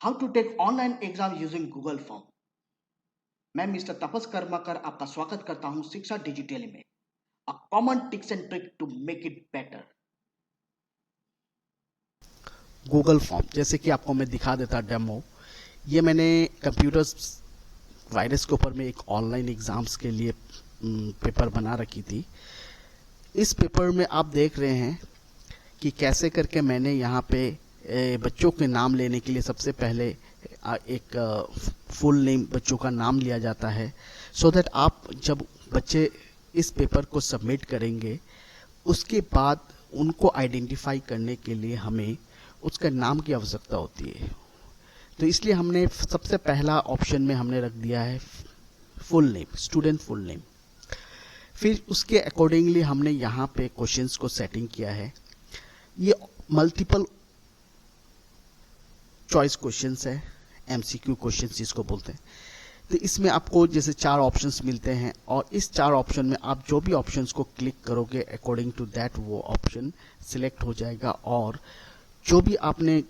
How to take online exam using Google form. मैं mister Tapas Karmakar आपका स्वागत करता हूं शिक्षा डिजिटल में, a common tips and trick to make it better. Google form जैसे कि आपको मैं दिखा देता डेमो। ये मैंने कंप्यूटर वायरस के ऊपर में एक ऑनलाइन एग्जाम्स के लिए पेपर बना रखी थी। इस पेपर में आप देख रहे हैं कि कैसे करके मैंने यहाँ पे बच्चों के नाम लेने के लिए सबसे पहले एक फुल नेम बच्चों का नाम लिया जाता है, सो दैट आप जब बच्चे इस पेपर को सबमिट करेंगे उसके बाद उनको आइडेंटिफाई करने के लिए हमें उसका नाम की आवश्यकता होती है। तो इसलिए हमने सबसे पहला ऑप्शन में हमने रख दिया है full name, student full name. फिर उसके अकॉर्डिंगली हमने यहाँ पे क्वेश्चंस को सेटिंग किया है। ये मल्टीपल चॉइस क्वेश्चंस है, एमसीक्यू क्वेश्चंस जिसको बोलते हैं। तो इसमें आपको जैसे 4 ऑप्शंस मिलते हैं और इस 4 ऑप्शन में आप जो भी ऑप्शंस को क्लिक करोगे अकॉर्डिंग टू दैट वो ऑप्शन सिलेक्ट हो जाएगा और जो भी आपने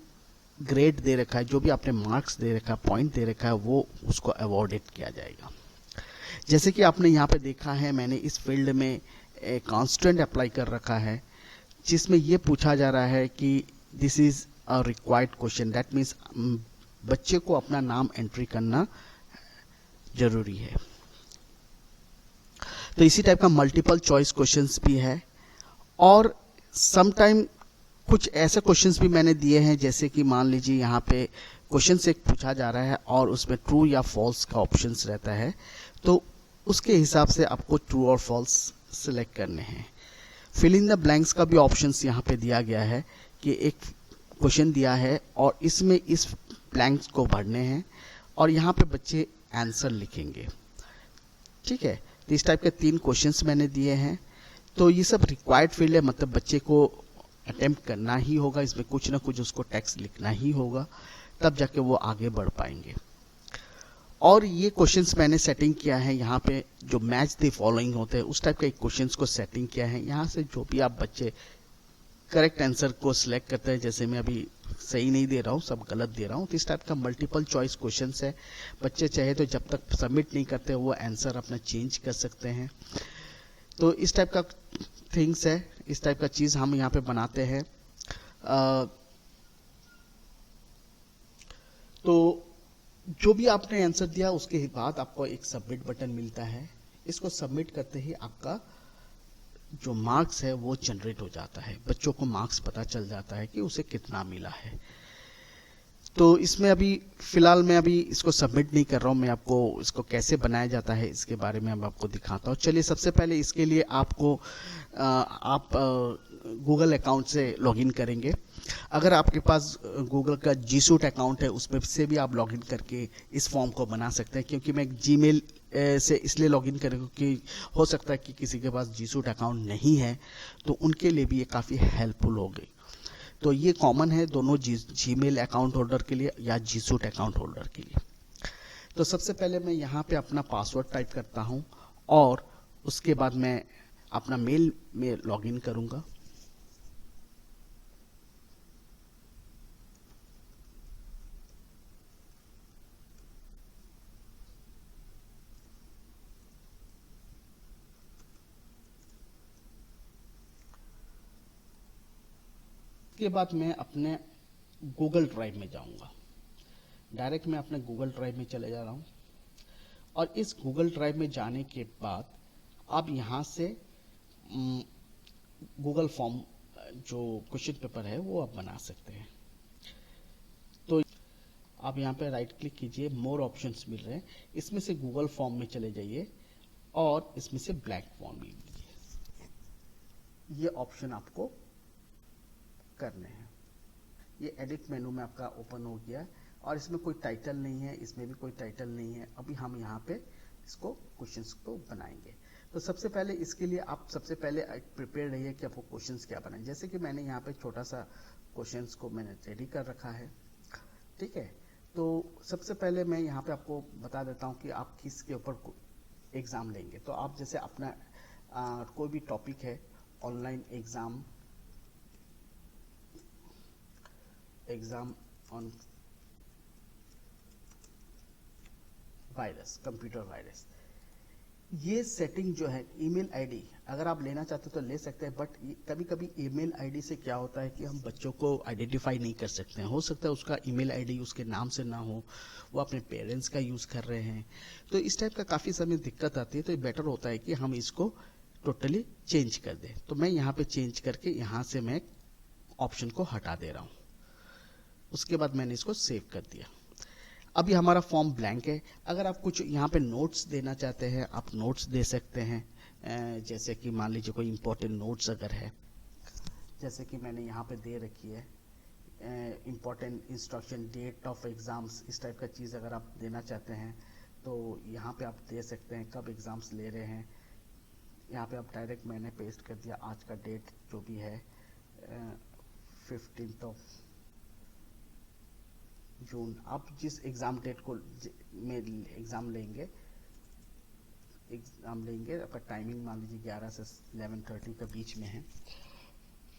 ग्रेड दे रखा है, जो भी आपने मार्क्स दे रखा है, पॉइंट दे रखा है, वो उसको अवॉर्डेड किया जाएगा। जैसे कि आपने यहाँ पे देखा है, मैंने इस फील्ड में कांस्टेंट अप्लाई कर रखा है जिसमें ये पूछा जा रहा है कि this is a required question, that means बच्चे को अपना नाम एंट्री करना जरूरी है। तो इसी टाइप का मल्टीपल चॉइस क्वेश्चंस भी है और समटाइम कुछ ऐसे क्वेश्चंस भी मैंने दिए हैं जैसे कि मान लीजिए यहाँ पे क्वेश्चन से पूछा जा रहा है और उसमें ट्रू या फॉल्स का ऑप्शंस रहता है, तो उसके हिसाब से आपको ट्रू और फॉल्स सिलेक्ट करने हैं। फिल इन द ब्लैंक्स का भी ऑप्शंस यहाँ पे दिया गया है कि एक क्वेश्चन दिया है और इसमें इस ब्लैंक्स को भरने हैं और यहाँ पे बच्चे आंसर लिखेंगे। ठीक है, तो इस टाइप के 3 क्वेश्चंस मैंने दिए हैं। तो ये सब रिक्वायर्ड फील्ड है, मतलब बच्चे को अटेम्प्ट करना ही होगा, इसमें कुछ ना कुछ उसको टेक्स्ट लिखना ही होगा, तब जाके वो आगे बढ़ पाएंगे। और ये क्वेश्चंस मैंने सेटिंग किया है यहाँ पे जो मैच द फॉलोइंग होते हैं उस टाइप के क्वेश्चंस को सेटिंग किया है। यहाँ से जो भी आप बच्चे करेक्ट आंसर को सिलेक्ट करते हैं, जैसे मैं अभी सही नहीं दे रहा हूँ, सब गलत दे रहा हूँ, तो इस टाइप का मल्टीपल चॉइस क्वेश्चंस है। बच्चे चाहे तो जब तक सबमिट नहीं करते वो आंसर अपना चेंज कर सकते हैं। तो इस टाइप का थिंग्स है, इस टाइप का चीज हम यहाँ पे बनाते हैं। तो जो भी आपने आंसर दिया उसके बाद आपको एक सबमिट बटन मिलता है। इसको सबमिट करते ही आपका जो मार्क्स है वो जनरेट हो जाता है, बच्चों को मार्क्स पता चल जाता है कि उसे कितना मिला है। तो इसमें अभी फिलहाल मैं अभी इसको सबमिट नहीं कर रहा हूँ, मैं आपको इसको कैसे बनाया जाता है इसके बारे में अब आपको दिखाता हूँ। चलिए, सबसे पहले इसके लिए आपको आप गूगल अकाउंट से लॉगिन करेंगे। अगर आपके पास गूगल का जी सूट अकाउंट है उसमें से भी आप लॉगिन करके इस फॉर्म को बना सकते हैं, क्योंकि मैं जीमेल से इसलिए लॉगिन करेंगे कि हो सकता है कि किसी के पास जी सूट अकाउंट नहीं है, तो उनके लिए भी ये काफ़ी हेल्पफुल होगी। तो ये कॉमन है दोनों जीमेल अकाउंट होल्डर के लिए या जी सूट अकाउंट होल्डर के लिए। तो सबसे पहले मैं यहाँ पे अपना पासवर्ड टाइप करता हूँ और उसके बाद मैं अपना मेल में लॉगिन करूँगा। उसके बाद मैं अपने गूगल ड्राइव में जाऊंगा। डायरेक्ट मैं अपने गूगल ड्राइव में चले जा रहा हूँ और इस गूगल ड्राइव में जाने के बाद आप यहाँ से गूगल फॉर्म जो क्वेश्चन पेपर है वो आप बना सकते हैं। तो आप यहाँ पे राइट क्लिक कीजिए, मोर ऑप्शंस मिल रहे हैं, इसमें से गूगल फॉर्म में चले जाइए और इसमें से ब्लैंक फॉर्म ले लीजिए। ये ऑप्शन आपको करने हैं। ये एडिट मेनू में आपका ओपन हो गया और इसमें कोई टाइटल नहीं है, इसमें भी कोई टाइटल नहीं है। अभी हम यहाँ पे इसको क्वेश्चंस को बनाएंगे। तो सबसे पहले इसके लिए आप सबसे पहले प्रिपेयर रहिए कि आपको क्वेश्चंस क्या बनाए। जैसे कि मैंने यहाँ पे छोटा सा क्वेश्चंस को मैंने रेडी कर रखा है। ठीक है, तो सबसे पहले मैं यहाँ पे आपको बता देता हूँ कि आप किसके ऊपर एग्जाम लेंगे। तो आप जैसे अपना कोई भी टॉपिक है, online exam on virus, computer virus. ये सेटिंग जो है ईमेल आईडी अगर आप लेना चाहते हो तो ले सकते हैं, बट कभी कभी ईमेल आईडी से क्या होता है कि हम बच्चों को आइडेंटिफाई नहीं कर सकते हैं। हो सकता है उसका ईमेल आईडी उसके नाम से ना हो, वो अपने पेरेंट्स का यूज़ कर रहे हैं, तो इस टाइप का काफ़ी समय दिक्कत आती है। तो ये बेटर होता है कि हम इसको टोटली चेंज कर दें। तो मैं यहाँ पे चेंज करके यहाँ से मैं ऑप्शन को हटा दे रहा हूँ। उसके बाद मैंने इसको सेव कर दिया। अभी हमारा फॉर्म ब्लैंक है। अगर आप कुछ यहाँ पे नोट्स देना चाहते हैं, आप नोट्स दे सकते हैं। जैसे कि मान लीजिए कोई इंपॉर्टेंट नोट्स अगर है, जैसे कि मैंने यहाँ पे दे रखी है important instruction, date of exams, इस टाइप का चीज़ अगर आप देना चाहते हैं तो यहाँ पे आप दे सकते हैं, कब एग्ज़ाम्स ले रहे हैं। यहाँ पे आप डायरेक्ट मैंने पेस्ट कर दिया आज का डेट जो भी है 15 जून। आप जिस एग्ज़ाम डेट को में एग्ज़ाम लेंगे आपका टाइमिंग मान लीजिए 11 से 11:30 के बीच में है,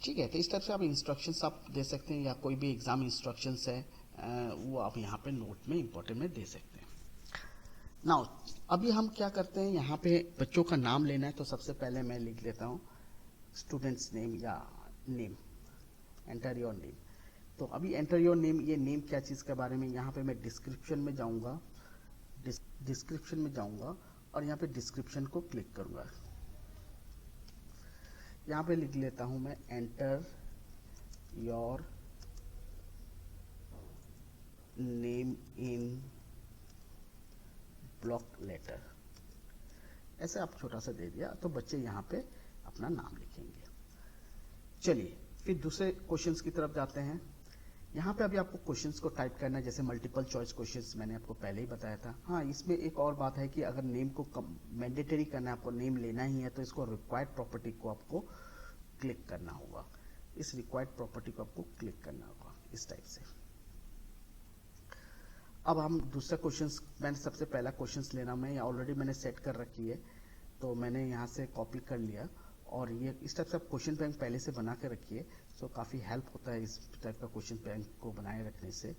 ठीक है। तो इस तरह से आप इंस्ट्रक्शंस आप दे सकते हैं, या कोई भी एग्ज़ाम इंस्ट्रक्शंस है वो आप यहाँ पे नोट में इंपॉर्टेंट में दे सकते हैं। नाउ अभी हम क्या करते हैं, यहाँ पे बच्चों का नाम लेना है तो सबसे पहले मैं लिख लेता हूँ स्टूडेंट्स नेम या नेम, एंटर योर नेम। तो अभी एंटर योर नेम, ये नेम क्या चीज़ के बारे में, यहाँ पे मैं डिस्क्रिप्शन में जाऊँगा, डिस्क्रिप्शन में जाऊँगा और यहाँ पे डिस्क्रिप्शन को क्लिक करूँगा। यहाँ पे लिख लेता हूँ मैं enter your name in block letter. ऐसे आप छोटा सा दे दिया तो बच्चे यहाँ पे अपना नाम लिखेंगे। चलिए फिर दूसरे क्वेश्चंस की तरफ जाते हैं। यहाँ पे अभी आपको क्वेश्चंस को टाइप करना है, जैसे मल्टीपल चॉइस क्वेश्चंस मैंने आपको पहले ही बताया था। हाँ, इसमें एक और बात है कि अगर नेम को मैंडेटरी करना है, आपको नेम लेना ही है, तो इसको रिक्वायर्ड प्रॉपर्टी को आपको क्लिक करना होगा। इस रिक्वायर्ड प्रॉपर्टी को आपको क्लिक करना होगा इस टाइप से। अब हम दूसरा क्वेश्चंस, मैंने सबसे पहला क्वेश्चंस लेना मैं ऑलरेडी मैंने सेट कर रखी है, तो मैंने यहाँ से कॉपी कर लिया और ये इस टाइप से आप क्वेश्चन बैंक पहले से बना के रखिए, सो काफ़ी हेल्प होता है इस टाइप का क्वेश्चन बैंक को बनाए रखने से।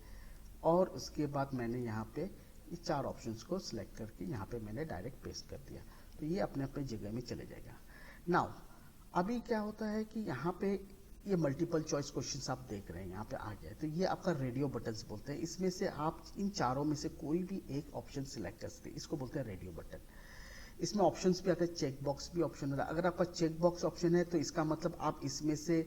और उसके बाद मैंने यहाँ पे ये 4 ऑप्शंस को सिलेक्ट करके यहाँ पे मैंने डायरेक्ट पेस्ट कर दिया, तो ये अपने अपने जगह में चले जाएगा। नाउ अभी क्या होता है कि यहाँ पे ये मल्टीपल चॉइस क्वेश्चंस आप देख रहे हैं यहाँ पे आ गया है, तो ये आपका रेडियो बटन्स बोलते हैं। इसमें से आप इन चारों में से कोई भी एक ऑप्शन सिलेक्ट कर सकते हैं, इसको बोलते हैं रेडियो बटन। इसमें ऑप्शंस भी आते हैं, चेक बॉक्स भी ऑप्शन होता है। अगर आपका चेक बॉक्स ऑप्शन है तो इसका मतलब आप इसमें से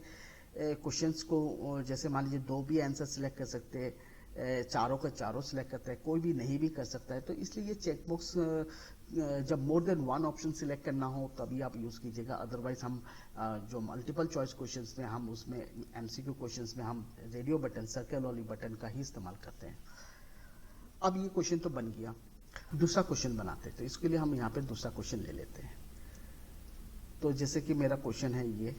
क्वेश्चंस को, जैसे मान लीजिए 2 भी आंसर सिलेक्ट कर सकते हैं, चारों का चारों सिलेक्ट करते हैं, कोई भी नहीं भी कर सकता है। तो इसलिए ये चेक बॉक्स जब मोर देन 1 ऑप्शन सिलेक्ट करना हो तभी आप यूज़ कीजिएगा। अदरवाइज हम जो मल्टीपल चॉइस क्वेश्चंस में हम उसमें एमसीक्यू क्वेश्चंस में हम रेडियो बटन, सर्कल वाली बटन का ही इस्तेमाल करते हैं। अब ये क्वेश्चन तो बन गया, दूसरा क्वेश्चन बनाते हैं। तो इसके लिए हम यहाँ पे दूसरा क्वेश्चन ले लेते हैं। तो जैसे कि मेरा क्वेश्चन है ये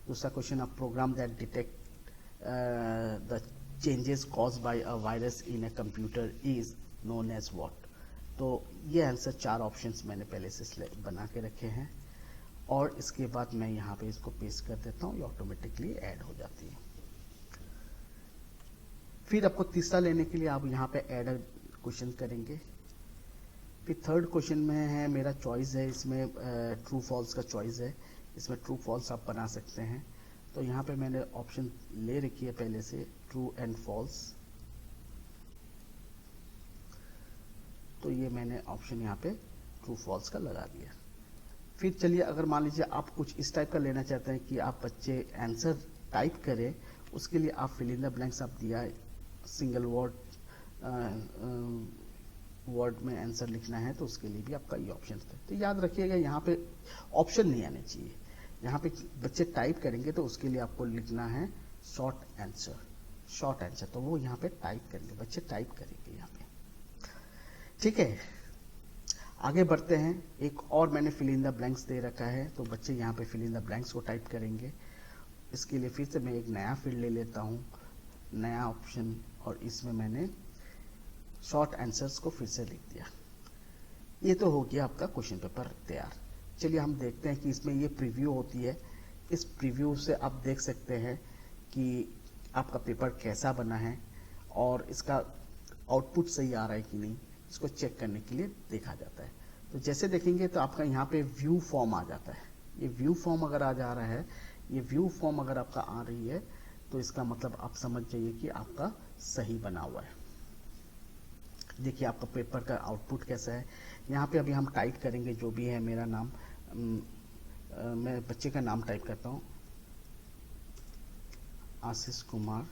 दूसरा question, a program that detect the changes caused by a virus in a computer is known as what. तो ये आंसर 4 ऑप्शंस मैंने पहले से बना के रखे हैं और इसके बाद मैं यहाँ पे इसको पेस्ट कर देता हूँ, ये ऑटोमेटिकली ऐड हो जाती है। फिर आपको तीसरा लेने के लिए आप यहाँ पे ऐड क्वेश्चन करेंगे। फिर थर्ड क्वेश्चन में है मेरा चॉइस है, इसमें ट्रू फॉल्स का चॉइस है, इसमें ट्रू फॉल्स आप बना सकते हैं। तो यहाँ पे मैंने ऑप्शन ले रखी है पहले से, ट्रू एंड फॉल्स। तो ये मैंने ऑप्शन यहाँ पे ट्रू फॉल्स का लगा दिया। फिर चलिए अगर मान लीजिए आप कुछ इस टाइप का लेना चाहते हैं कि आप बच्चे आंसर टाइप करें, उसके लिए आप फिल इन द ब्लैंक्स आप दिया, सिंगल वर्ड में आंसर लिखना है तो उसके लिए भी आपका ये ऑप्शन है। तो याद रखिएगा यहाँ पे ऑप्शन नहीं आने चाहिए। यहाँ पे बच्चे टाइप करेंगे तो उसके लिए आपको लिखना है शॉर्ट आंसर, तो वो यहाँ पे टाइप करेंगे, बच्चे टाइप करेंगे यहाँ पे, ठीक है। आगे बढ़ते हैं। एक और मैंने फिल इन द ब्लैंक्स दे रखा है, तो बच्चे यहाँ पे फिल इन द ब्लैंक्स को टाइप करेंगे। इसके लिए फिर से मैं एक नया फील्ड ले लेता हूँ, नया ऑप्शन, और इसमें मैंने शॉर्ट आंसर्स को फिर से लिख दिया। ये तो हो गया आपका क्वेश्चन पेपर तैयार। चलिए हम देखते हैं कि इसमें ये प्रीव्यू होती है। इस प्रीव्यू से आप देख सकते हैं कि आपका पेपर कैसा बना है और इसका आउटपुट सही आ रहा है कि नहीं, इसको चेक करने के लिए देखा जाता है। तो जैसे देखेंगे तो आपका यहाँ पे व्यू फॉर्म आ जाता है। ये व्यू फॉर्म अगर आ जा रहा है, ये व्यू फॉर्म अगर आपका आ रही है, तो इसका मतलब आप समझ जाइए कि आपका सही बना हुआ है। देखिए आपका पेपर का आउटपुट कैसा है। यहाँ पे अभी हम टाइप करेंगे जो भी है मेरा नाम, मैं बच्चे का नाम टाइप करता हूँ, आशीष कुमार।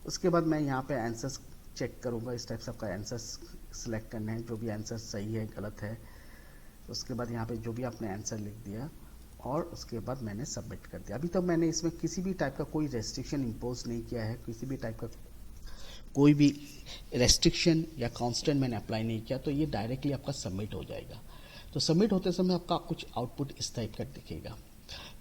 उसके बाद मैं यहाँ पे आंसर्स चेक करूँगा। इस टाइप से आपका आंसर सेलेक्ट करना है, जो भी आंसर सही है गलत है। उसके बाद यहाँ पे जो भी आपने आंसर लिख दिया और उसके बाद मैंने सबमिट कर दिया। अभी तक मैंने इसमें किसी भी टाइप का कोई रेस्ट्रिक्शन इम्पोज नहीं किया है, किसी भी टाइप का कोई भी रेस्ट्रिक्शन या कांस्टेंट मैंने अप्लाई नहीं किया, तो ये डायरेक्टली आपका सबमिट हो जाएगा। तो सबमिट होते समय आपका कुछ आउटपुट इस टाइप का दिखेगा।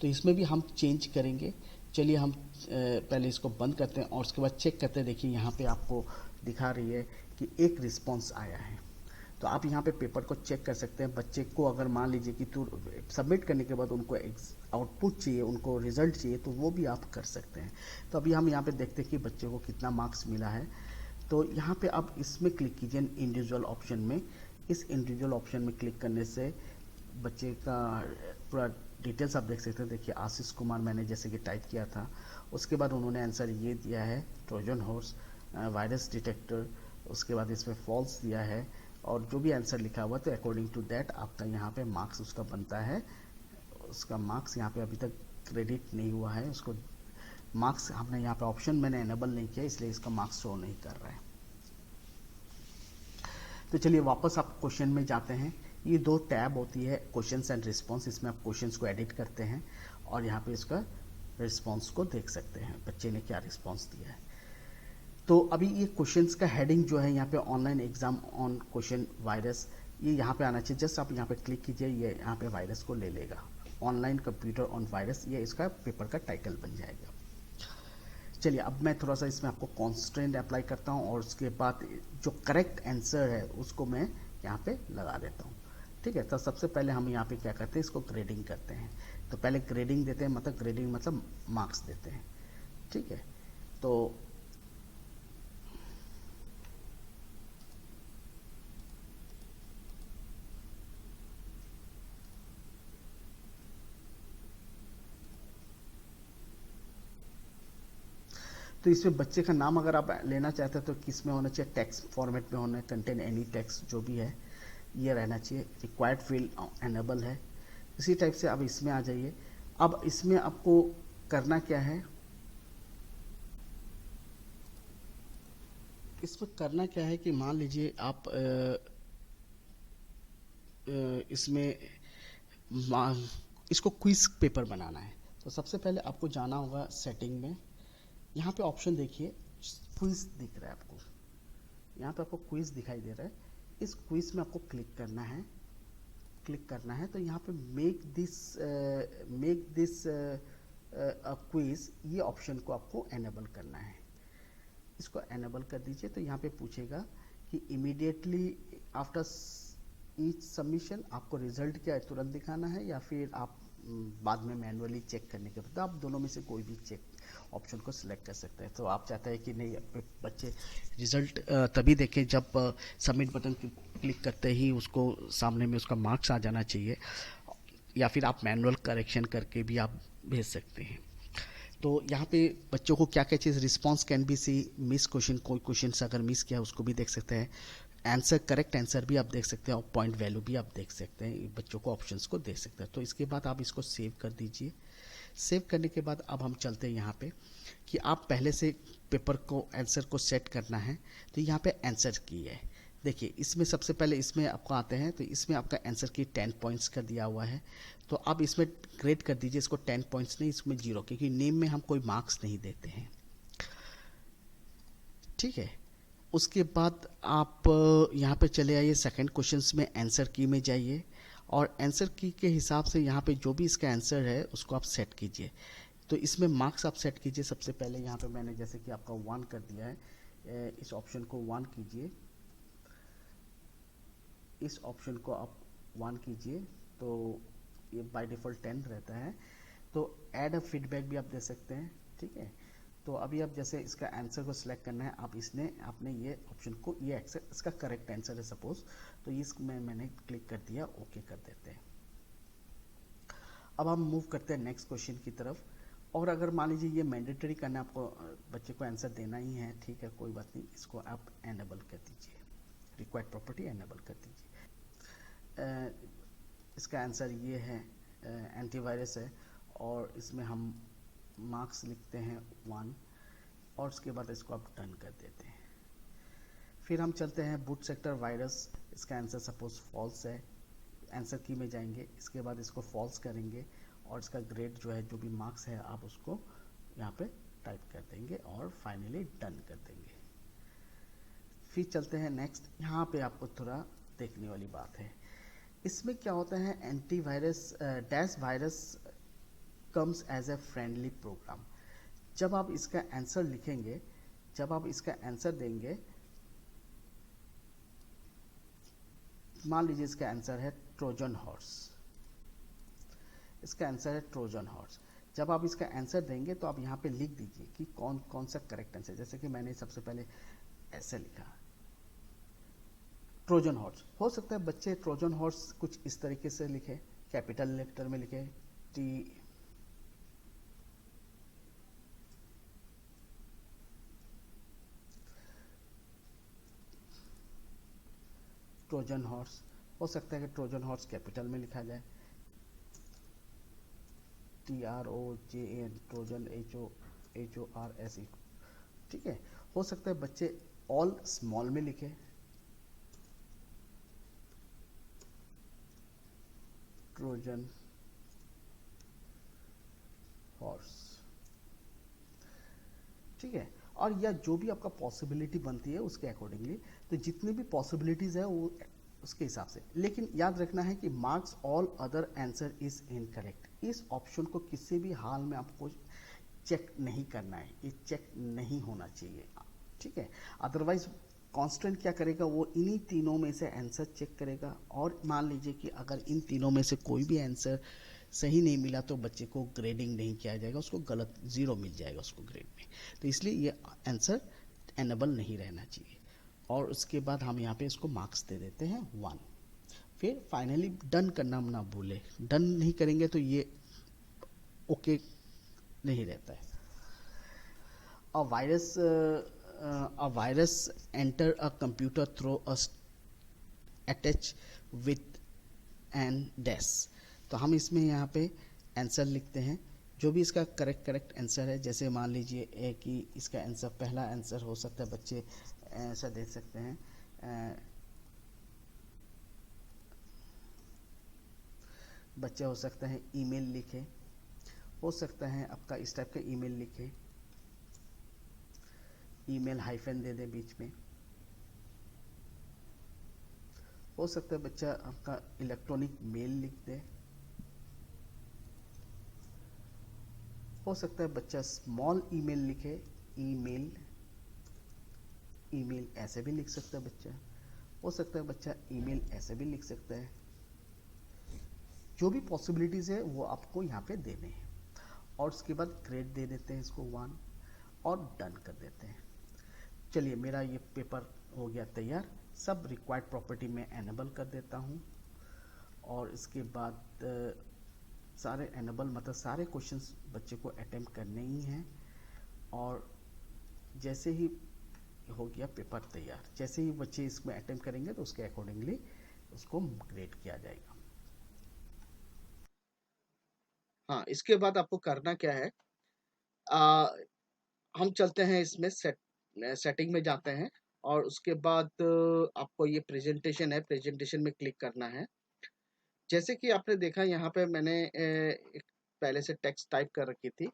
तो इसमें भी हम चेंज करेंगे। चलिए हम पहले इसको बंद करते हैं और उसके बाद चेक करते हैं। देखिए यहाँ पे आपको दिखा रही है कि एक रिस्पॉन्स आया है। तो आप यहाँ पे पेपर को चेक कर सकते हैं। बच्चे को अगर मान लीजिए कि तो सबमिट करने के बाद उनको आउटपुट चाहिए, उनको रिजल्ट चाहिए, तो वो भी आप कर सकते हैं। तो अभी हम यहाँ पे देखते हैं कि बच्चे को कितना मार्क्स मिला है। तो यहाँ पे आप इसमें क्लिक कीजिए इंडिविजुअल ऑप्शन में। इस इंडिविजुअल ऑप्शन में क्लिक करने से बच्चे का पूरा डिटेल्स आप देख सकते हैं। देखिए आशीष कुमार मैंने जैसे कि टाइप किया था, उसके बाद उन्होंने आंसर ये दिया है ट्रोजन हॉर्स वायरस डिटेक्टर। उसके बाद इसमें फॉल्स दिया है और जो भी आंसर लिखा हुआ, तो अकॉर्डिंग टू दैट आपका यहाँ पे मार्क्स उसका बनता है। उसका मार्क्स यहाँ पे अभी तक क्रेडिट नहीं हुआ है, उसको मार्क्स हमने यहाँ पे ऑप्शन मैंने एनेबल नहीं किया, इसलिए इसका मार्क्स शो नहीं कर रहा है। तो चलिए वापस आप क्वेश्चन में जाते हैं। ये दो टैब होती है, क्वेश्चंस एंड रिस्पॉन्स। इसमें आप क्वेश्चंस को एडिट करते हैं और यहाँ पे इसका रिस्पॉन्स को देख सकते हैं, बच्चे ने क्या रिस्पॉन्स दिया है। तो अभी ये क्वेश्चंस का हेडिंग जो है यहाँ पे online exam on question virus, ये यहाँ पे आना चाहिए। जस्ट आप यहाँ पे क्लिक कीजिए, ये यहाँ पे वायरस को ले लेगा। ऑनलाइन कंप्यूटर ऑन वायरस, ये इसका पेपर का टाइटल बन जाएगा। चलिए अब मैं थोड़ा सा इसमें आपको कॉन्स्टेंट अप्लाई करता हूँ और उसके बाद जो करेक्ट आंसर है उसको मैं यहाँ पे लगा देता हूँ। ठीक है, तो सबसे पहले हम यहाँ पे क्या करते हैं, इसको ग्रेडिंग करते हैं। तो पहले ग्रेडिंग देते हैं, मतलब ग्रेडिंग मतलब मार्क्स देते हैं। ठीक है, तो इसमें बच्चे का नाम अगर आप लेना चाहते हैं तो किस में होना चाहिए, टेक्स्ट फॉर्मेट में होना है, कंटेन एनी टेक्स्ट जो भी है ये रहना चाहिए। रिक्वायर्ड फील्ड एनेबल है। इसी टाइप से अब इसमें आ जाइए। अब इसमें आपको करना क्या है, इसमें करना क्या है कि मान लीजिए आप इसमें इसको क्विज पेपर बनाना है। तो सबसे पहले आपको जाना होगा सेटिंग में। यहाँ पे ऑप्शन देखिए, क्विज दिख रहा है आपको, यहाँ पे आपको क्विज दिखाई दे रहा है। इस क्विज में आपको क्लिक करना है। तो यहाँ पे मेक दिस क्विज, ये ऑप्शन को आपको एनेबल करना है। इसको एनेबल कर दीजिए। तो यहाँ पे पूछेगा कि इमीडिएटली आफ्टर ईच सबमिशन आपको रिजल्ट क्या है, तुरंत दिखाना है या फिर आप बाद में मैनुअली चेक करने के बाद, आप दोनों में से कोई भी चेक ऑप्शन को सिलेक्ट कर सकते हैं। तो आप चाहते हैं कि नहीं बच्चे रिजल्ट तभी देखें जब सबमिट बटन क्लिक करते ही उसको सामने में उसका मार्क्स आ जाना चाहिए, या फिर आप मैनुअल करेक्शन करके भी आप भेज सकते हैं। तो यहाँ पे बच्चों को क्या क्या चीज़, response can be C, miss question, कोई क्वेश्चन अगर मिस किया उसको भी देख सकते हैं, आंसर करेक्ट आंसर भी आप देख सकते हैं और पॉइंट वैल्यू भी आप देख सकते हैं, बच्चों को ऑप्शंस को देख सकते हैं। तो इसके बाद आप इसको सेव कर दीजिए। सेव करने के बाद अब हम चलते हैं यहाँ पे कि आप पहले से पेपर को आंसर को सेट करना है। तो यहाँ पे आंसर की है, देखिए इसमें सबसे पहले इसमें आपको आते हैं। तो इसमें आपका आंसर की 10 पॉइंट्स का दिया हुआ है। तो अब इसमें ग्रेड कर दीजिए इसको 10 पॉइंट्स नहीं, इसमें 0, क्योंकि नेम में हम कोई मार्क्स नहीं देते हैं। ठीक है, उसके बाद आप यहाँ पे चले आइए, सेकंड क्वेश्चंस में आंसर की में जाइए और आंसर की के हिसाब से यहाँ पे जो भी इसका आंसर है उसको आप सेट कीजिए। तो इसमें मार्क्स आप सेट कीजिए। सबसे पहले यहाँ पे मैंने जैसे कि आपका 1 कर दिया है, इस ऑप्शन को 1 कीजिए, इस ऑप्शन को आप 1 कीजिए। तो ये बाय डिफ़ॉल्ट 10 रहता है। तो ऐड अ फीडबैक भी आप दे सकते हैं। ठीक है, तो अभी आप जैसे इसका आंसर को सिलेक्ट करना है, आप इसने आपने ये ऑप्शन को, ये एक्सेप्ट, इसका करेक्ट आंसर है सपोज, तो इसमें मैंने क्लिक कर दिया, ओके कर देते हैं। अब हम मूव करते हैं नेक्स्ट क्वेश्चन की तरफ। और अगर मान लीजिए ये मैंडेटरी करना, आपको बच्चे को आंसर देना ही है, ठीक है कोई बात नहीं, इसको आप एनेबल कर दीजिए, रिक्वायर्ड प्रॉपर्टी एनेबल कर दीजिए। इसका आंसर ये है, एंटीवायरस है, और इसमें हम मार्क्स लिखते हैं 1, और उसके बाद इसको आप डन कर देते हैं। फिर हम चलते हैं बूट सेक्टर वायरस, इसका आंसर सपोज फॉल्स है, आंसर की में जाएंगे, इसके बाद इसको फॉल्स करेंगे, और इसका ग्रेड जो है, जो भी मार्क्स है, आप उसको यहाँ पे टाइप कर देंगे और फाइनली डन कर देंगे। फिर चलते हैं नेक्स्ट, यहाँ पे आपको थोड़ा देखने वाली बात है। इसमें क्या होता है, antivirus dash virus comes as a friendly program. जब आप इसका आंसर लिखेंगे, जब आप इसका आंसर देंगे, मान लीजिए इसका आंसर है ट्रोजन हॉर्स, इसका आंसर है ट्रोजन हॉर्स। जब आप इसका आंसर देंगे तो आप यहाँ पे लिख दीजिए कि कौन कौन सा करेक्ट आंसर, जैसे कि मैंने सबसे पहले ऐसे लिखा ट्रोजन हॉर्स। हो सकता है बच्चे ट्रोजन हॉर्स कुछ इस तरीके से लिखे, कैपिटल लेटर में लिखे, टी ट्रोजन हॉर्स। हो सकता है कि ट्रोजन हॉर्स कैपिटल में लिखा जाए, TROJAN, ट्रोजन, HORSE, ठीक है। हो सकता है बच्चे ऑल स्मॉल में लिखे, ट्रोजन हॉर्स, ठीक है। और या जो भी आपका पॉसिबिलिटी बनती है उसके अकॉर्डिंगली, तो जितनी भी पॉसिबिलिटीज है वो उसके हिसाब से। लेकिन याद रखना है कि marks all other answer is incorrect, इस ऑप्शन को किसी भी हाल में आपको चेक नहीं करना है, ये चेक नहीं होना चाहिए, ठीक है। अदरवाइज कांस्टेंट क्या करेगा, वो इन्हीं तीनों में से आंसर चेक करेगा, और मान लीजिए कि अगर इन तीनों में से कोई भी आंसर सही नहीं मिला तो बच्चे को ग्रेडिंग नहीं किया जाएगा, उसको गलत 0 मिल जाएगा उसको ग्रेड में। तो इसलिए ये आंसर एनेबल नहीं रहना चाहिए। और उसके बाद हम यहाँ पे इसको मार्क्स दे देते हैं 1। फिर फाइनली डन करना ना भूले, डन नहीं करेंगे तो ये ओके नहीं रहता है। A virus enter a computer through a attach with an dash। तो हम इसमें यहाँ पे आंसर लिखते हैं, जो भी इसका करेक्ट आंसर है। जैसे मान लीजिए कि इसका आंसर, पहला आंसर हो सकता है, बच्चे ऐसा दे सकते हैं, बच्चे हो सकता है ईमेल लिखे, हो सकता है आपका इस टाइप का ईमेल लिखे, ईमेल हाइफन दे दे बीच में। हो सकता है बच्चा आपका इलेक्ट्रॉनिक मेल लिख दे, हो सकता है बच्चा स्मॉल ईमेल लिखे, ईमेल, ईमेल ऐसे भी लिख सकता है बच्चा। हो सकता है बच्चा ईमेल ऐसे भी लिख सकता है। जो भी पॉसिबिलिटीज है वो आपको यहाँ पे देने हैं, और उसके बाद ग्रेड दे देते हैं इसको 1 और डन कर देते हैं। चलिए मेरा ये पेपर हो गया तैयार। सब रिक्वायर्ड प्रॉपर्टी में एनेबल कर देता हूँ, और इसके बाद सारे एनेबल, मतलब सारे क्वेश्चंस बच्चे को अटेम्प्ट करने ही हैं। और जैसे ही हो गया पेपर तैयार, जैसे ही बच्चे इसमें अटेम्प्ट करेंगे तो उसके अकॉर्डिंगली उसको ग्रेड किया जाएगा। हाँ, इसके बाद आपको करना क्या है, हम चलते हैं इसमें सेटिंग में जाते हैं, और उसके बाद आपको ये प्रेजेंटेशन है, प्रेजेंटेशन में क्लिक करना है। जैसे कि आपने देखा यहाँ पे मैंने एक पहले से टेक्स्ट टाइप कर रखी थी,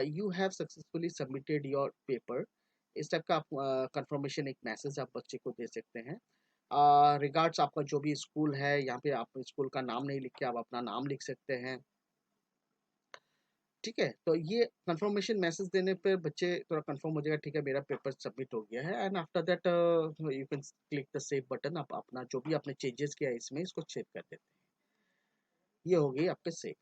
you have successfully submitted your paper. इस टाइप का आप कंफर्मेशन एक मैसेज आप बच्चे को दे सकते हैं। रिगार्ड्स आपका जो भी स्कूल है, यहाँ पे आप स्कूल का नाम नहीं लिख के आप अपना नाम लिख सकते हैं, ठीक है। तो ये कंफर्मेशन मैसेज देने पे बच्चे थोड़ा कंफर्म हो जाएगा, ठीक है मेरा पेपर सबमिट हो गया है। And after that you can click the save button, आप अपना जो भी आपने चेंजेस किया है इसमें, इसको सेव कर देते हैं। ये हो गई आपके सेव।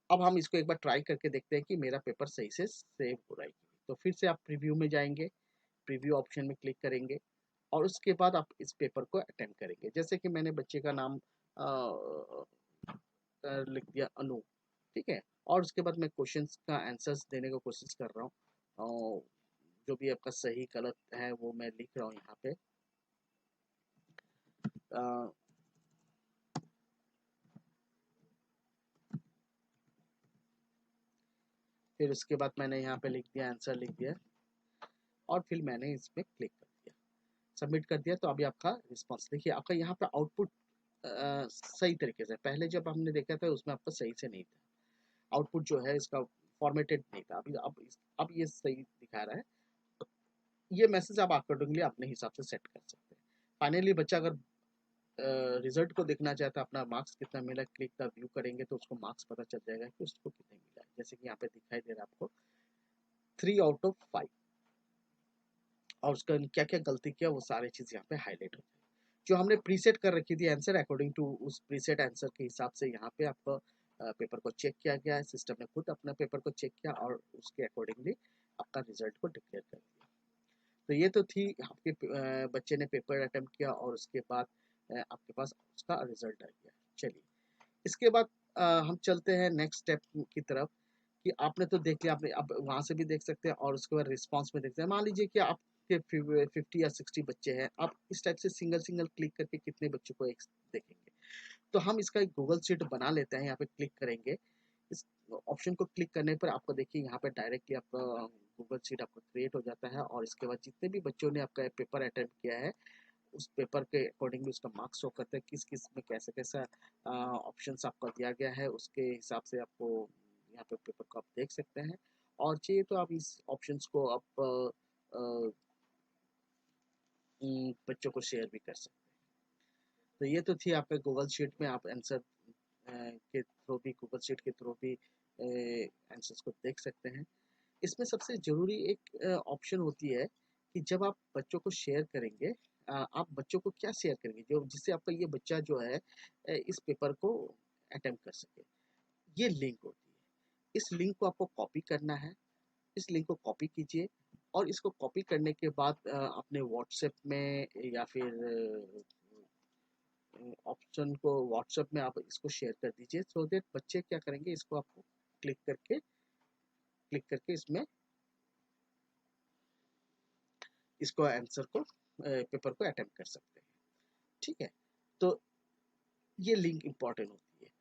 अब हम इसको एक बार ट्राई करके देखते हैं कि मेरा पेपर सही से सेव हो रहा है। तो फिर से आप प्रीव्यू में जाएंगे, प्रीव्यू ऑप्शन में क्लिक करेंगे और उसके बाद आप इस पेपर को अटेम्प्ट करेंगे। जैसे कि मैंने बच्चे का नाम लिख दिया अनु, ठीक है। और उसके बाद मैं क्वेश्चंस का आंसर्स देने की कोशिश कर रहा हूँ, और जो भी आपका सही गलत है वो मैं लिख रहा हूँ यहाँ पे। अ, फिर उसके बाद मैंने यहाँ पे लिख दिया, आंसर लिख दिया और फिर मैंने इसमें क्लिक कर दिया, सबमिट कर दिया। तो अभी आपका रिस्पॉन्स देखिए, आपका यहाँ पे आउटपुट सही तरीके से, पहले जब हमने देखा था उसमें आपका सही से नहीं था, आउटपुट जो है इसका फॉर्मेटेड नहीं था। अभी अब ये सही दिखा रहा है। ये मैसेज आप अकॉर्डिंगली अपने हिसाब से सेट कर सकते हैं। फाइनली बच्चा अगर रिजल्ट को देखना चाहता है, अपना मार्क्स कितना मिला, क्लिक का व्यू करेंगे तो उसको मार्क्स पता चल जाएगा कि उसको कितने मिला है। जैसे कि यहाँ पे दिखाई दे रहा है आपको 3/5, और उसका क्या क्या गलती किया वो सारी चीज़ यहाँ पे हाईलाइट हो जाएगी। जो हमने प्रीसेट कर रखी थी आंसर, अकॉर्डिंग टू उस प्रीसेट आंसर के हिसाब से यहाँ पे आपको पेपर को चेक किया गया है, सिस्टम ने खुद अपना पेपर को चेक किया और उसके अकॉर्डिंगली आपका रिजल्ट को डिक्लेयर कर दिया। तो ये तो थी आपके बच्चे ने पेपर अटेम्प्ट किया और उसके बाद आपके पास उसका रिजल्ट आ गया। चलिए, इसके बाद हम चलते हैं नेक्स्ट स्टेप की तरफ, कि आपने तो देख लिया, आपने अब वहाँ से भी देख सकते हैं और उसके बाद रिस्पॉन्स में देखते हैं। मान लीजिए कि आपके 50 या 60 बच्चे हैं, आप इस टाइप से सिंगल सिंगल क्लिक करके कितने बच्चों को एक देखेंगे। तो हम इसका एक गूगल शीट बना लेते हैं, यहाँ पे क्लिक करेंगे, इस ऑप्शन को क्लिक करने पर आपको देखिए यहाँ पे डायरेक्टली आपका गूगल शीट आपका क्रिएट हो जाता है। और इसके बाद जितने भी बच्चों ने आपका पेपर अटेम्प्ट किया है, उस पेपर के अकॉर्डिंगली उसका मार्क्स शो करते हैं, किस किस में कैसे कैसा ऑप्शंस आपका दिया गया है, उसके हिसाब से आपको यहाँ पे पेपर को आप देख सकते हैं। और चाहिए तो आप इस ऑप्शंस को आप बच्चों को शेयर भी कर सकते हैं। तो ये तो थी आपके गूगल शीट में, आप आंसर के थ्रू भी, गूगल शीट के थ्रू भी आंसर्स को देख सकते हैं। इसमें सबसे ज़रूरी एक ऑप्शन होती है कि जब आप बच्चों को शेयर करेंगे, आप बच्चों को क्या शेयर करेंगे जो जिससे आपका ये बच्चा जो है इस पेपर को अटेम्प्ट कर सके। ये लिंक होती है, इस लिंक को आपको कॉपी करना है। इस लिंक को कॉपी कीजिए और इसको कॉपी करने के बाद अपने व्हाट्सएप में या फिर ऑप्शन को व्हाट्सएप में आप इसको शेयर कर दीजिए, सो दैट बच्चे क्या करेंगे, इसको आपको क्लिक करके इसमें इसको आंसर को पेपर को अटेम्प्ट कर सकते हैं। ठीक है, तो ये लिंक इंपॉर्टेंट होती है।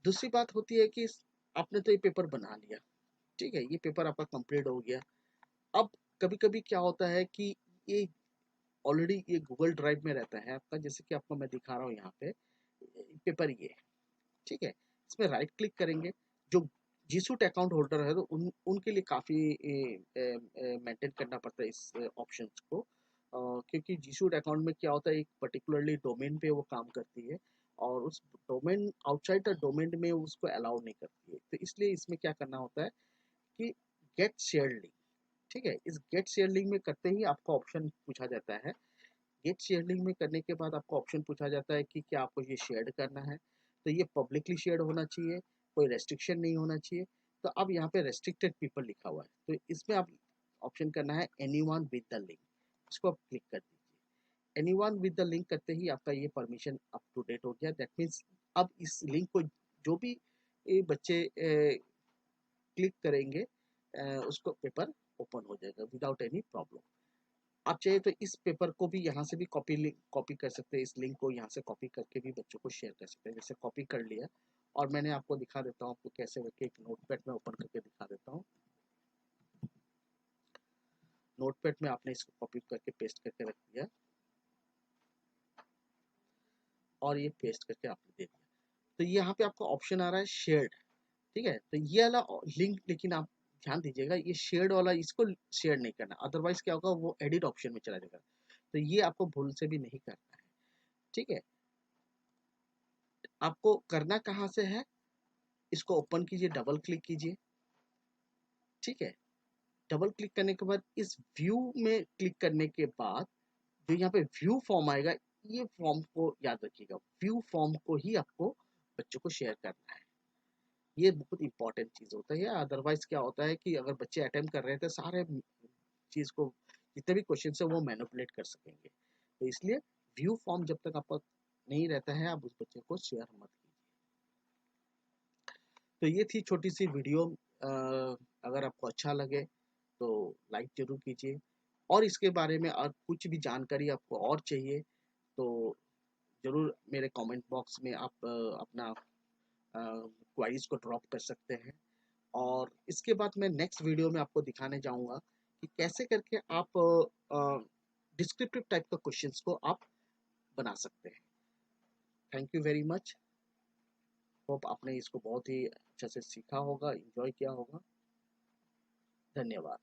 दूसरी बात होती है कि आपने तो ये पेपर बना लिया, ठीक है, ये पेपर आपका कंप्लीट हो गया। अब कभी कभी क्या होता है कि ये ऑलरेडी ये गूगल ड्राइव में रहता है आपका, जैसे कि आपको मैं दिखा रहा हूँ यहाँ पे पेपर ये है, ठीक है। इसमें राइट क्लिक करेंगे, जो जी सूट अकाउंट होल्डर है तो उनके लिए काफ़ी मेंटेन करना पड़ता है इस ऑप्शन को, क्योंकि जी सूट अकाउंट में क्या होता है, एक पर्टिकुलरली डोमेन पे वो काम करती है और उस डोमेन आउटसाइड द डोमेन में उसको अलाउ नहीं करती है। तो इसलिए इसमें क्या करना होता है कि गेट शेयर लिंक, ठीक है। इस गेट शेयर लिंक में करते ही आपका ऑप्शन पूछा जाता है। गेट शेयर लिंक में करने के बाद आपको ऑप्शन पूछा जाता है कि क्या आपको ये शेयर करना है। तो ये पब्लिकली शेयर होना चाहिए, कोई रेस्ट्रिक्शन नहीं होना चाहिए। तो अब यहाँ पे रेस्ट्रिक्टेड पीपल लिखा हुआ है, तो इसमें आप ऑप्शन करना है एनीवन विद द लिंक, इसको आप क्लिक कर दीजिए। एनीवन विद द लिंक करते ही आपका ये परमिशन अप टू डेट हो गया। दैट मीन्स अब इस लिंक को जो भी ये बच्चे क्लिक करेंगे उसको पेपर ओपन हो जाएगा विदाउट एनी प्रॉब्लम। आप चाहे तो इस पेपर को भी यहाँ से भी कॉपी कर सकते हैं, इस लिंक को यहाँ से कॉपी करके भी बच्चों को शेयर कर सकते हैं। जैसे कॉपी कर लिया और मैंने आपको दिखा देता हूँ, आपको कैसे करके एक नोटपैड में ओपन करके दिखा देता हूँ। नोटपैड में आपने इसको कॉपी करके पेस्ट करके रख दिया और ये पेस्ट करके आपने दे दिया। तो यहाँ पे आपको ऑप्शन आ रहा है शेयर्ड, ठीक है। तो ये वाला लिंक, लेकिन आप ध्यान दीजिएगा ये शेयर्ड वाला इसको शेयर नहीं करना, अदरवाइज क्या होगा, वो एडिट ऑप्शन में चला जाएगा। तो ये आपको भूल से भी नहीं करना है, ठीक है। आपको करना कहाँ से है, इसको ओपन कीजिए, डबल क्लिक कीजिए, ठीक है। डबल क्लिक करने के बाद इस व्यू में क्लिक करने के बाद जो यहाँ पे व्यू फॉर्म आएगा, ये फॉर्म को याद रखिएगा, व्यू फॉर्म को ही आपको बच्चों को शेयर करना है। ये बहुत इंपॉर्टेंट चीज़ होता है। अदरवाइज क्या होता है कि अगर बच्चे अटेम्प्ट कर रहे हैं तो सारे चीज़ को, जितने भी क्वेश्चन है वो मैनिपुलेट कर सकेंगे। तो इसलिए व्यू फॉर्म जब तक आपका नहीं रहता है, आप उस बच्चे को शेयर मत कीजिए। तो ये थी छोटी सी वीडियो। अगर आपको अच्छा लगे तो लाइक जरूर कीजिए, और इसके बारे में और कुछ भी जानकारी आपको और चाहिए तो ज़रूर मेरे कमेंट बॉक्स में आप अपना क्वारीज को ड्रॉप कर सकते हैं। और इसके बाद मैं नेक्स्ट वीडियो में आपको दिखाने जाऊंगा कि कैसे करके आप डिस्क्रिप्टिव टाइप का क्वेश्चंस को आप बना सकते हैं। Thank you very much. Hope आपने इसको बहुत ही अच्छे से सीखा होगा, एंजॉय किया होगा। धन्यवाद।